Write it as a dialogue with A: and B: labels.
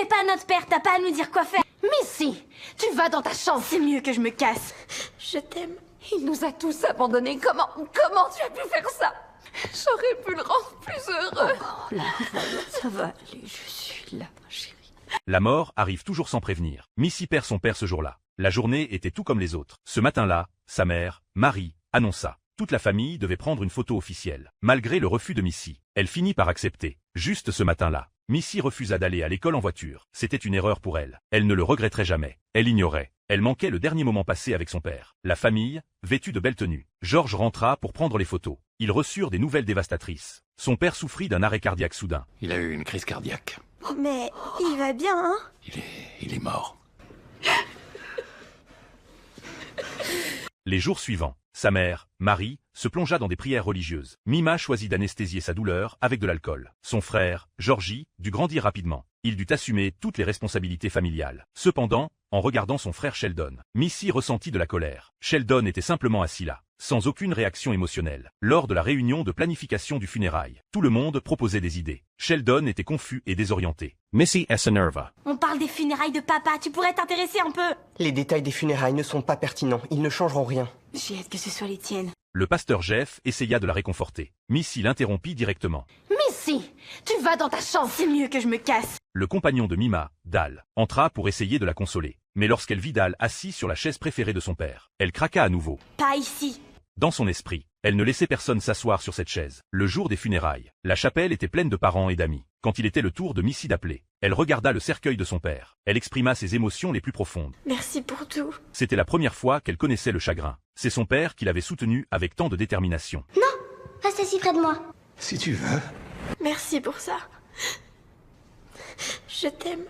A: C'est pas notre père, t'as pas à nous dire quoi faire.
B: Missy, tu vas dans ta chambre.
A: C'est mieux que je me casse.
B: Je t'aime. Il nous a tous abandonnés. Comment tu as pu faire ça? J'aurais pu le rendre plus heureux.
A: Oh là, ça va aller, je suis là, ma chérie.
C: La mort arrive toujours sans prévenir. Missy perd son père ce jour-là. La journée était tout comme les autres. Ce matin-là, sa mère, Marie, annonça. Toute la famille devait prendre une photo officielle. Malgré le refus de Missy, elle finit par accepter. Juste ce matin-là, Missy refusa d'aller à l'école en voiture. C'était une erreur pour elle. Elle ne le regretterait jamais. Elle ignorait. Elle manquait le dernier moment passé avec son père. La famille, vêtue de belles tenues. Georges rentra pour prendre les photos. Ils reçurent des nouvelles dévastatrices. Son père souffrit d'un arrêt cardiaque soudain.
D: Il a eu une crise cardiaque.
A: Mais il va bien, hein?
D: Il est mort.
C: Les jours suivants, sa mère, Marie, se plongea dans des prières religieuses. Mima choisit d'anesthésier sa douleur avec de l'alcool. Son frère, Georgie, dut grandir rapidement. Il dut assumer toutes les responsabilités familiales. Cependant, en regardant son frère Sheldon, Missy ressentit de la colère. Sheldon était simplement assis là, sans aucune réaction émotionnelle. Lors de la réunion de planification du funérail, tout le monde proposait des idées. Sheldon était confus et désorienté.
D: Missy s'énerva.
A: On parle des funérailles de papa, tu pourrais t'intéresser un peu.
E: Les détails des funérailles ne sont pas pertinents, ils ne changeront rien.
A: J'ai hâte que ce soit les tiennes.
C: Le pasteur Jeff essaya de la réconforter. Missy l'interrompit directement.
B: Missy, tu vas dans ta chambre.
A: C'est mieux que je me casse.
C: Le compagnon de Mima, Dal, entra pour essayer de la consoler. Mais lorsqu'elle vit Dal assis sur la chaise préférée de son père, elle craqua à nouveau.
A: Pas ici.
C: Dans son esprit, elle ne laissait personne s'asseoir sur cette chaise. Le jour des funérailles, la chapelle était pleine de parents et d'amis. Quand il était le tour de Missy d'appeler, elle regarda le cercueil de son père. Elle exprima ses émotions les plus profondes.
A: Merci pour tout.
C: C'était la première fois qu'elle connaissait le chagrin. C'est son père qui l'avait soutenue avec tant de détermination.
F: Non, reste assis près de moi.
D: Si tu veux.
A: Merci pour ça. Je t'aime.